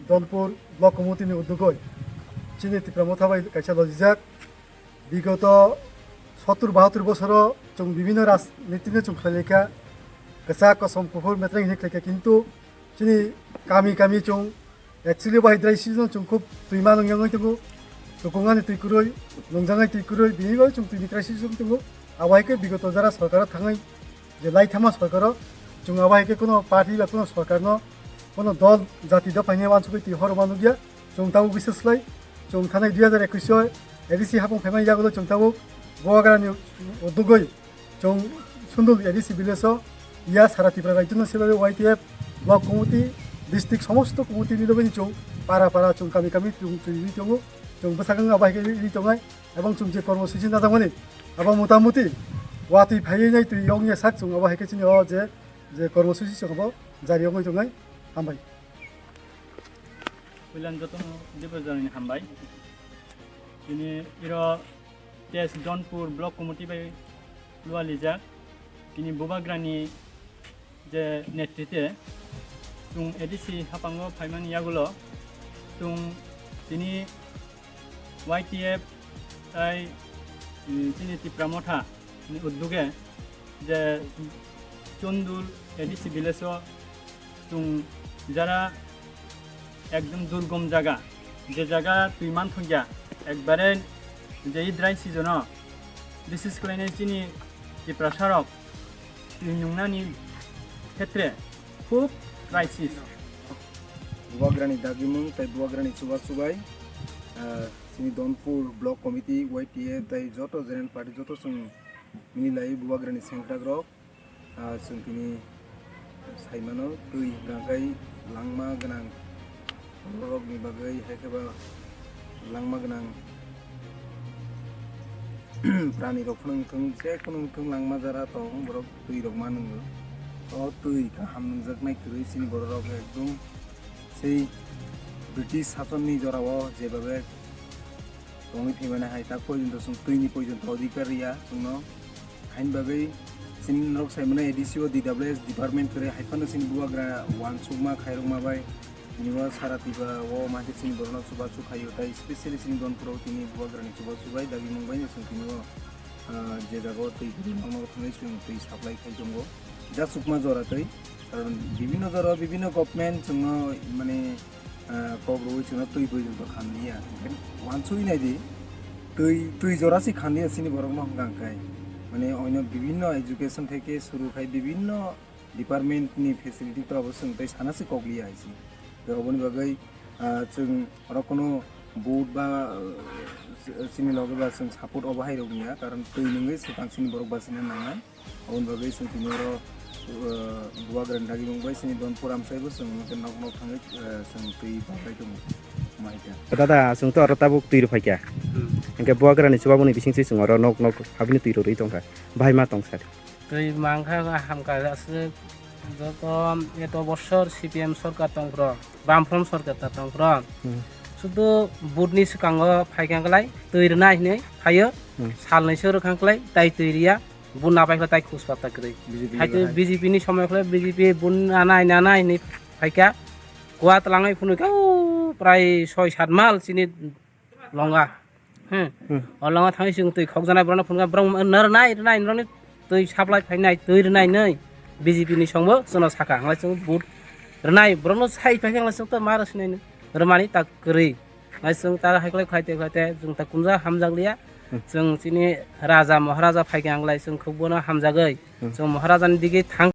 Dhanpur Block Committee ni uddugoi chini tipramotha bai kaisa lojijak bigoto 70-72 বছর जों বিভিন্ন রাজনীতিনে जों खालायलेखा गोसा कसम कुफुर मेट्रें हेख्लायखा किन्तु chini kami जों actually बाहायद्राय सिजन जों खुब तुइमा नंगै दंगो दुखुंगानि तुइकुरै नंजाङै तुइकुरै बिनिबो जों तुइनि क्राइसिस जों दंगो आवायके बिगत जरा सरकार थाङै जे लाइथामा सरकार जों आवायके कोनो पार्टी बा कोनो सरकारनो कोनो दल जाति द फाइने वानसुकै ति हरमानु गया जों ताबो बिसेसलाय जों थानाय 2021 एडिसि हाबं फाइमाय जागो जों ताबो बुबाग्रानि उद्दगै जों सुन्दुल एडिसि बिलेसो या सारा त्रिपुरा राज्यनि सेबाय YTF ब्लक कमिटि डिस्ट्रिक्ट समस्त कमिटि निलबनि जों पारा जों गामि जों तुइनि दंगो जों बसागं आवायके रि दंगाय एबं जों जे कर्मसुचि नाजामनि आबा मतामति वाति फायनाय तुइ यंनि साक जों आवायके चिनि जे कर्मसुचि जोंबो जारियाव दंगाय हामबाय Wilan jotong dibajarni hambai ini iro tes Dhanpur block committee bai lualija ini Bubagrani je netrite tung edisi hapango phaimani yagulo tung tini YTF ai tini tipramotha ni udduge je chondul edisi bileso tung jara একদম দুর্গম জায়গা যে জায়গা তুই মান থিয়া একবারে যে dry season বিশেষ করে চিনি যে প্রসারক নুংনানি ক্ষেত্রে খুব crisis Bubagrani Dagimung tai Bubagrani subai sini Dhanpur block committee YTF tai joto general party joto sung minilai Bubagrani Sengkurak sung kini saimano tui gangkai langma ganang rok ni bagai hekeba langma ganang prani rok phung je kunung thung langma jara tong borok tui rok manung to tui ka hamnung jaknai tui sini borok ekdom sei British শাসননি জরাও যেভাবে রঙি ফেমানে হাই তা পর্যন্ত সং তুইনি পর্যন্ত অধিকারিয়া সং আইনভাবে সিন রক সাইমনে এডিসিও DWS ডিপার্টমেন্ট করে হাইফানো সিন বুবাগ্রা ওয়ান সুগমা খাইরংমা বাই নিবা সারাতিবা ও মাঝে সিন বরনা সুবা সুখাইও তাই স্পেশালি সিন দনপুরাও তিনি বুবাগ্রানি সুবা সুবাই দাগি মুম্বাই সং তিনি যে জায়গা তুই মামা থানাই সং তুই সাপ্লাই খাই দঙ্গ যা সুকমা জরাতই কারণ বিভিন্ন জরা বিভিন্ন গভর্নমেন্ট সং মানে কবরই চুনা তুই পর্যন্ত খান্দিয়া ওয়ানসুই নাই দি তুই জরাসি খান্দিয়া সিনি বরং হংগাংকাই মানে অন্য বিভিন্ন এডুকেশন থেকে শুরু খাই বিভিন্ন ডিপার্টমেন্টনি ফেসিলিটি তো অবশ্য তাই সানাসি কগলিয়া আইছি অবনি বাগৈ जों আর কোনো বোর্ড বা সিনি লগে বা जों সাপোর্ট অবাহাই রগনিয়া কারণ তুই নঙ্গै বাংसिन বরক বাসিনা নাंनाय অবনি বাগৈ जों তিনির Bubagra Dagimungbai sini Dhanpur Amchai bo जों nok थाङै जों tui babai dong maita Dada जों to aro tabuk tui ruphaikya engke Bubagra ni subaboni bisingsi जों aro nok habini tui roi tongka bhai ma tongsar tui mangkha hamka ase joto eto boshor CPM সরকার tongpro bamfrom সরকার ta tongpro শুধু বুটনি সিকাঙ্গ ফাইকাংলাই tui rnai nei phayo salnai sor khangklai tai tuiria বুন না পাইলে তাই খুশ পাতা করে হাইতে বিজেপি নি সময় হলে বিজেপি বুন নানাই নি ফাইকা গোয়া তলাঙাই ফুনুকা প্রায় 6-7 মাল চিনি লঙ্গা লঙ্গা থাই जों তুই খক জানাই ব্রনা ফুনকা ব্রং নাই নরনি তুই সাপ্লাই ফাইনাই তুই রনাই नै বিজেপি নি সংবো जों साखा हांलाय जों बुट रनाय ब्रनो साइ फाइखांलाय जों त मारस नै रमानि ता करै नाय जों ता हाइखलाय खायते जों ता कुनजा हामजागलिया जों चिनि राजा महाराजा फाइगांलाय जों खौबोनो हामजागै जों महाराजानि दिगे थां